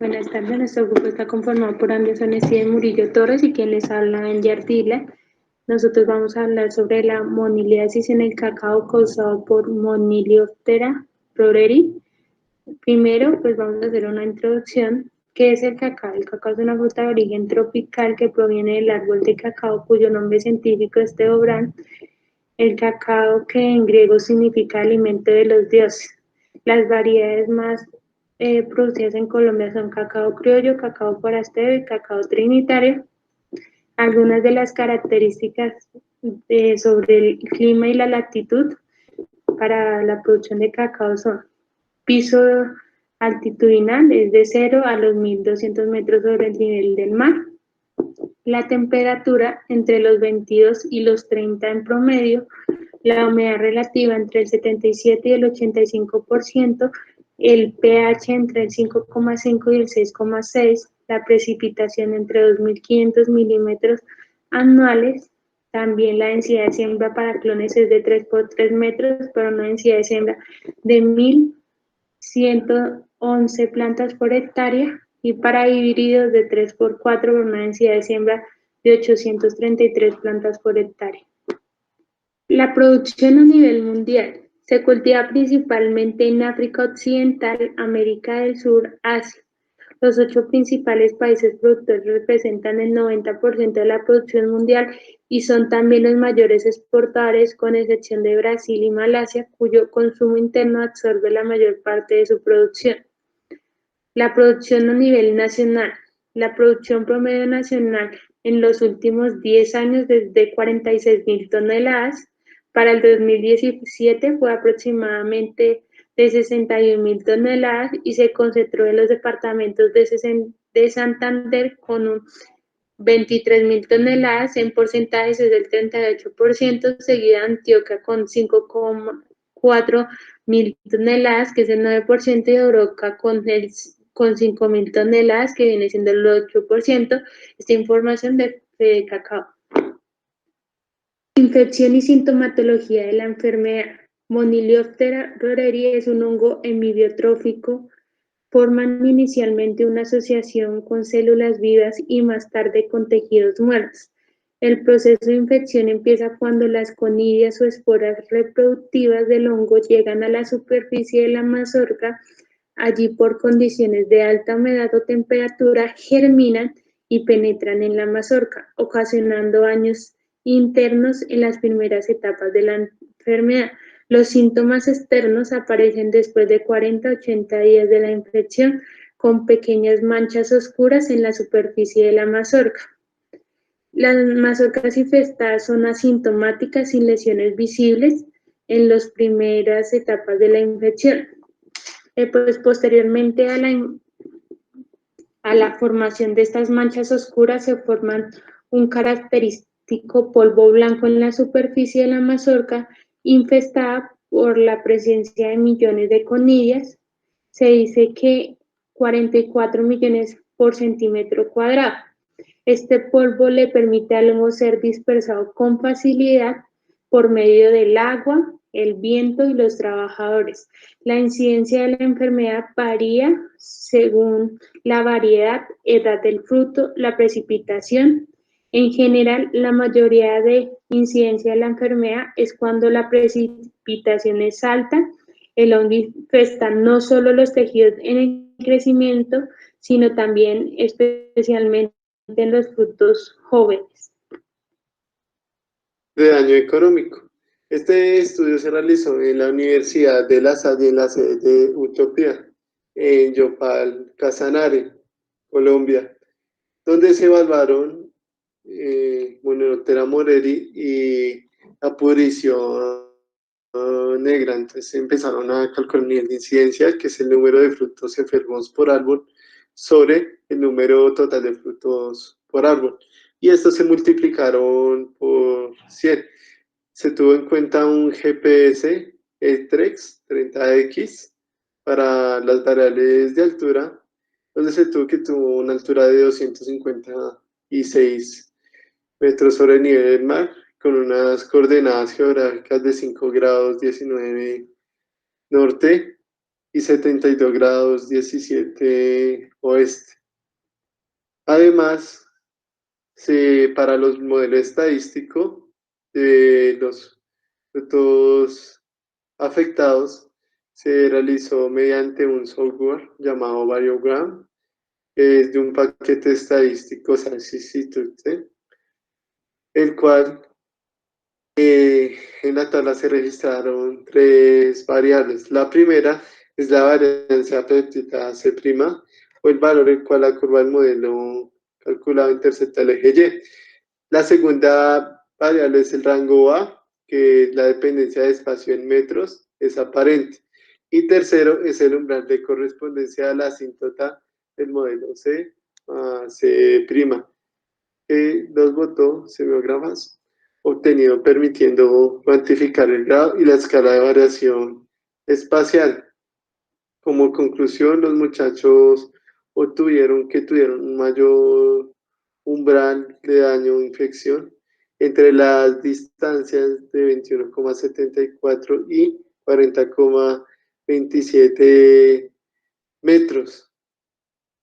Buenas tardes, nuestro grupo está conformado por Anderson Steven Murillo Torres y quien les habla, Angie Ardila. Nosotros vamos a hablar sobre la moniliasis en el cacao causado por Monilioptera broreri. Primero, pues vamos a hacer una introducción. ¿Qué es el cacao? El cacao es una fruta de origen tropical que proviene del árbol de cacao, cuyo nombre científico es teobrán. El cacao, que en griego significa alimento de los dioses. Las variedades más producidas en Colombia son cacao criollo, cacao forastero y cacao trinitario. Algunas de las características sobre el clima y la latitud para la producción de cacao son: piso altitudinal es de 0 a los 1200 metros sobre el nivel del mar. La temperatura entre los 22 y los 30 en promedio. La humedad relativa entre el 77 y el 85%, el pH entre el 5,5 y el 6,6, la precipitación entre 2.500 milímetros anuales. También la densidad de siembra para clones es de 3 por 3 metros, para una densidad de siembra de 1.111 plantas por hectárea, y para híbridos de 3 por 4 por una densidad de siembra de 833 plantas por hectárea. La producción a nivel mundial se cultiva principalmente en África Occidental, América del Sur, Asia. Los 8 principales países productores representan el 90% de la producción mundial y son también los mayores exportadores, con excepción de Brasil y Malasia, cuyo consumo interno absorbe la mayor parte de su producción. La producción a nivel nacional. La producción promedio nacional en los últimos 10 años es de 46.000 toneladas. Para el 2017 fue aproximadamente de 61.000 toneladas y se concentró en los departamentos de Santander con 23.000 toneladas. En porcentajes es del 38%, seguida Antioquia con 5,4 mil toneladas, que es el 9%, y Oroca con 5.000 toneladas, que viene siendo el 8%. Esta información de Fede Cacao. Infección y sintomatología de la enfermedad. Monilioptera broreri es un hongo hemibbiotrófico. Forman inicialmente una asociación con células vivas y más tarde con tejidos muertos. El proceso de infección empieza cuando las conidias o esporas reproductivas del hongo llegan a la superficie de la mazorca. Allí, por condiciones de alta humedad o temperatura, germinan y penetran en la mazorca, ocasionando daños internos en las primeras etapas de la enfermedad. Los síntomas externos aparecen después de 40 a 80 días de la infección, con pequeñas manchas oscuras en la superficie de la mazorca. Las mazorcas infestadas son asintomáticas, sin lesiones visibles en las primeras etapas de la infección. Pues posteriormente a la formación de estas manchas oscuras se forman un característico polvo blanco en la superficie de la mazorca, infestada por la presencia de millones de conidias. Se dice que 44 millones por centímetro cuadrado. Este polvo le permite al hongo ser dispersado con facilidad por medio del agua, el viento y los trabajadores. La incidencia de la enfermedad varía según la variedad, edad del fruto, la precipitación. En general, la mayoría de incidencia de la enfermedad es cuando la precipitación es alta. El hongo infesta no solo los tejidos en el crecimiento, sino también especialmente en los frutos jóvenes. De daño económico. Este estudio se realizó en la Universidad de La Salle, en la sede de Utopía, en Yopal, Casanare, Colombia, donde se evaluaron Monilioptera broreri y la pudrición negra. Entonces empezaron a calcular el nivel de incidencia, que es el número de frutos enfermos por árbol, sobre el número total de frutos por árbol. Y estos se multiplicaron por 100. Se tuvo en cuenta un GPS ETREX 30X para las variables de altura, donde se tuvo una altura de 256 metros sobre el nivel del mar, con unas coordenadas geográficas de 5 grados 19 norte y 72 grados 17 oeste. Además, para los modelos estadísticos de los frutos afectados, se realizó mediante un software llamado Variogram, que es de un paquete estadístico Science Institute, el cual en la tabla se registraron tres variables. La primera es la variancia péptida C' o el valor en cual la curva del modelo calculado intercepta el eje Y. La segunda variable es el rango A, que es la dependencia de espacio en metros, es aparente. Y tercero es el umbral de correspondencia a la asíntota del modelo C a C', que los votó semiógrafos obtenido permitiendo cuantificar el grado y la escala de variación espacial. Como conclusión, los muchachos obtuvieron que tuvieron un mayor umbral de daño o infección entre las distancias de 21,74 y 40,27 metros,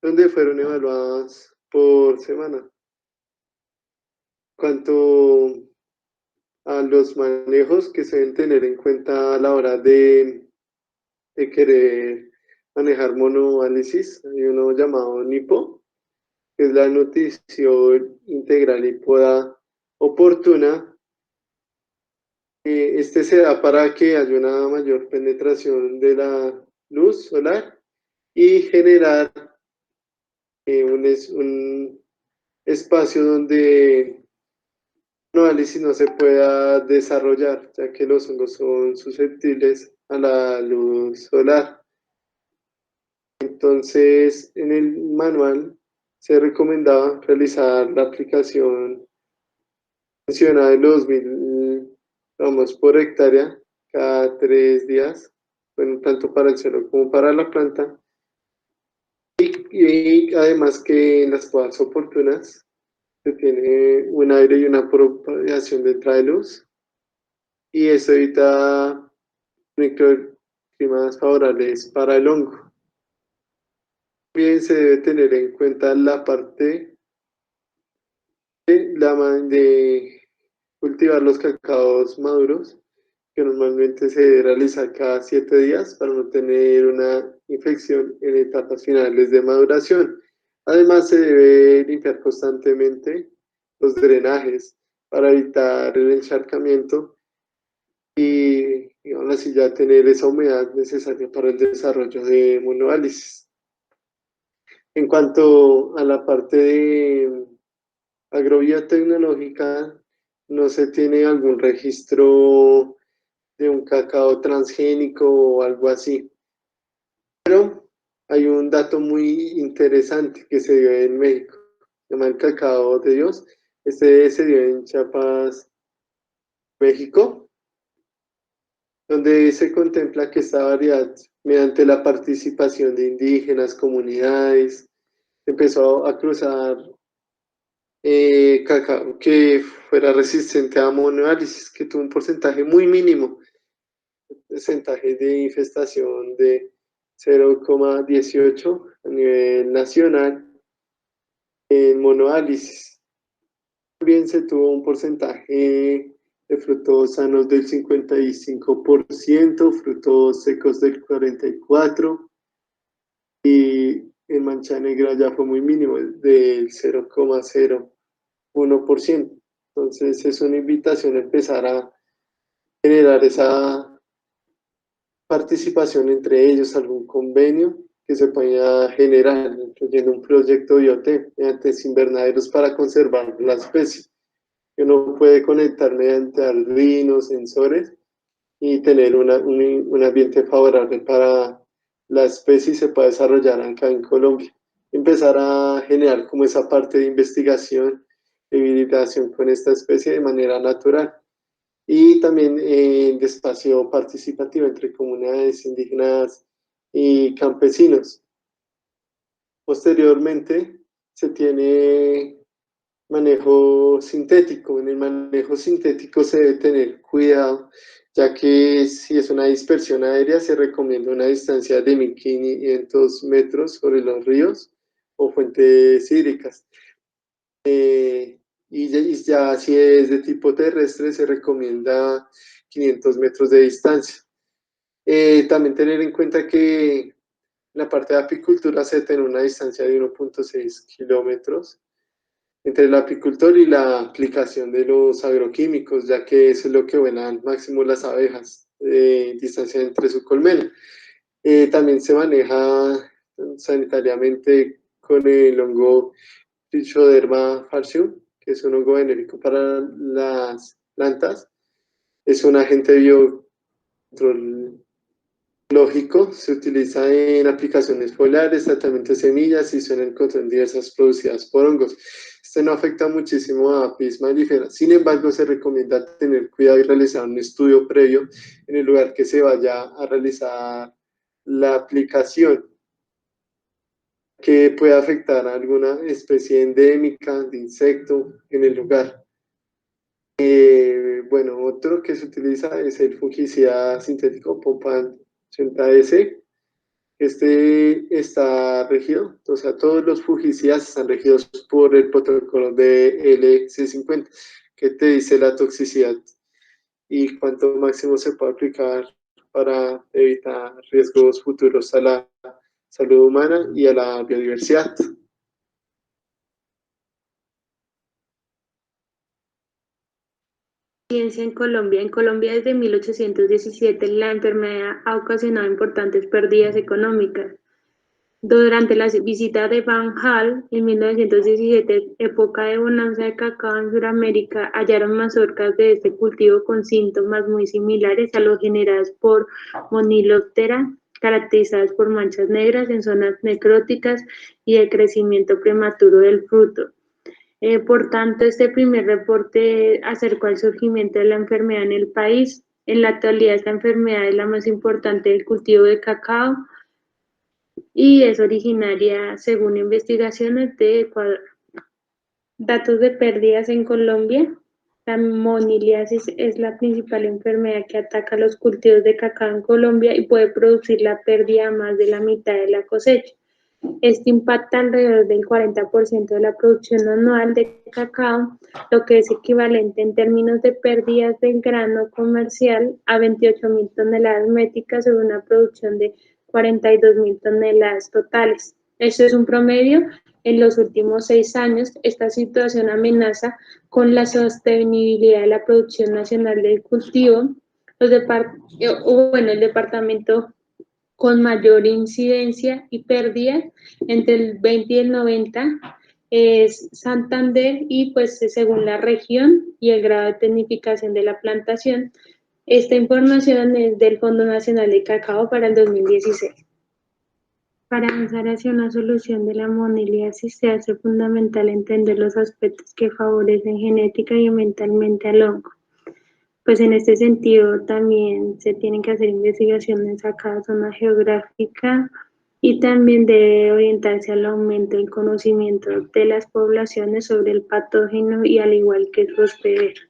donde fueron evaluadas por semana. Cuanto a los manejos que se deben tener en cuenta a la hora de querer manejar monoanálisis, hay uno llamado NIPO, que es la nutrición integral y poda oportuna. Este se da para que haya una mayor penetración de la luz solar y generar un espacio donde el análisis no se pueda desarrollar, ya que los hongos son susceptibles a la luz solar. Entonces, en el manual se recomendaba realizar la aplicación mencionada de los 2000 gramos por hectárea cada 3 días, bueno, tanto para el suelo como para la planta. Y además que en las podas oportunas se tiene un aire y una propagación de entrada de luz, y eso evita microclimas favorables para el hongo. También se debe tener en cuenta la parte de cultivar los cacaos maduros, que normalmente se realiza cada 7 días para no tener una infección en etapas finales de maduración. Además, se debe limpiar constantemente los drenajes para evitar el encharcamiento y aún así ya tener esa humedad necesaria para el desarrollo de monoálisis. En cuanto a la parte de agrobiotecnológica, no se tiene algún registro de un cacao transgénico o algo así. Pero hay un dato muy interesante que se dio en México, se llama el cacao de Dios. Este se dio en Chiapas, México, donde se contempla que esta variedad, mediante la participación de indígenas, comunidades, empezó a cruzar cacao que fuera resistente a monoanálisis, que tuvo un porcentaje muy mínimo, porcentaje de infestación de 0,18 a nivel nacional en monoálisis. También se tuvo un porcentaje de frutos sanos del 55%, frutos secos del 44%, y en mancha negra ya fue muy mínimo, del 0,01%. Entonces es una invitación a empezar a generar esa participación entre ellos, algún convenio que se pueda generar, incluyendo un proyecto IoT mediante invernaderos para conservar la especie. Uno puede conectar mediante Arduino, sensores, y tener un ambiente favorable para la especie y se puede desarrollar acá en Colombia. Empezar a generar como esa parte de investigación y hibridación con esta especie de manera natural. Y también de espacio participativo entre comunidades indígenas y campesinos. Posteriormente, se tiene manejo sintético. En el manejo sintético se debe tener cuidado, ya que si es una dispersión aérea se recomienda una distancia de 1500 metros sobre los ríos o fuentes hídricas. Y ya si es de tipo terrestre se recomienda 500 metros de distancia. También tener en cuenta que en la parte de apicultura se tiene una distancia de 1.6 kilómetros entre el apicultor y la aplicación de los agroquímicos, ya que eso es lo que vuelan máximo las abejas, distancia entre su colmena. También se maneja sanitariamente con el hongo Trichoderma falcium, que es un hongo genérico para las plantas. Es un agente biológico, se utiliza en aplicaciones foliares, tratamiento de semillas y suelen encontrar diversas producidas por hongos. Este no afecta muchísimo a apis mellifera. Sin embargo, se recomienda tener cuidado y realizar un estudio previo en el lugar que se vaya a realizar la aplicación, que pueda afectar a alguna especie endémica de insecto en el lugar. Bueno, otro que se utiliza es el fungicida sintético Pompan 80S. Este está regido, o sea, todos los fungicidas están regidos por el protocolo de LC50, que te dice la toxicidad y cuánto máximo se puede aplicar para evitar riesgos futuros a la salud humana y a la biodiversidad. Ciencia en Colombia. En Colombia desde 1817 la enfermedad ha ocasionado importantes pérdidas económicas. Durante la visita de Van Gaal en 1917, época de bonanza de cacao en Sudamérica, hallaron mazorcas de este cultivo con síntomas muy similares a los generados por Moniloptera, caracterizadas por manchas negras en zonas necróticas y el crecimiento prematuro del fruto. Por tanto, este primer reporte acercó al surgimiento de la enfermedad en el país. En la actualidad, esta enfermedad es la más importante del cultivo de cacao y es originaria, según investigaciones, de Ecuador. Datos de pérdidas en Colombia. La moniliasis es la principal enfermedad que ataca los cultivos de cacao en Colombia y puede producir la pérdida de más de la mitad de la cosecha. Este impacta alrededor del 40% de la producción anual de cacao, lo que es equivalente en términos de pérdidas del grano comercial a 28.000 toneladas métricas sobre una producción de 42.000 toneladas totales. Esto es un promedio en los últimos 6 años. Esta situación amenaza con la sostenibilidad de la producción nacional del cultivo. El departamento con mayor incidencia y pérdida entre el 20 y el 90 es Santander y pues según la región y el grado de tecnificación de la plantación. Esta información es del Fondo Nacional de Cacao para el 2016. Para avanzar hacia una solución de la moniliasis se hace fundamental entender los aspectos que favorecen genética y mentalmente al hongo. Pues en este sentido también se tienen que hacer investigaciones a cada zona geográfica y también debe orientarse al aumento del conocimiento de las poblaciones sobre el patógeno y al igual que su hospedero.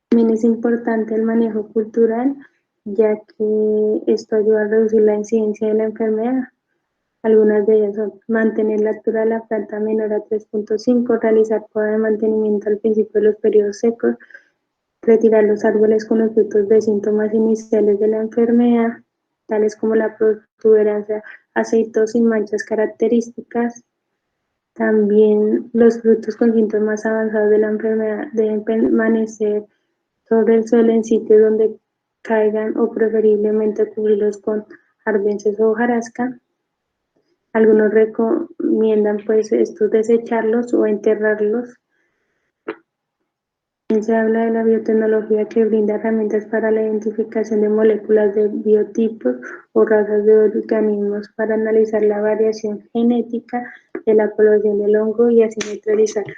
También es importante el manejo cultural, ya que esto ayuda a reducir la incidencia de la enfermedad. Algunas de ellas son mantener la altura de la planta menor a 3.5, realizar poda de mantenimiento al principio de los periodos secos, retirar los árboles con los frutos de síntomas iniciales de la enfermedad, tales como la protuberancia aceitosa y manchas características. También los frutos con síntomas avanzados de la enfermedad deben permanecer sobre el suelo en sitios donde caigan o preferiblemente cubrirlos con arbences o hojarasca. Algunos recomiendan pues estos desecharlos o enterrarlos. Se habla de la biotecnología que brinda herramientas para la identificación de moléculas de biotipos o razas de organismos para analizar la variación genética de la población del hongo y así neutralizarlo.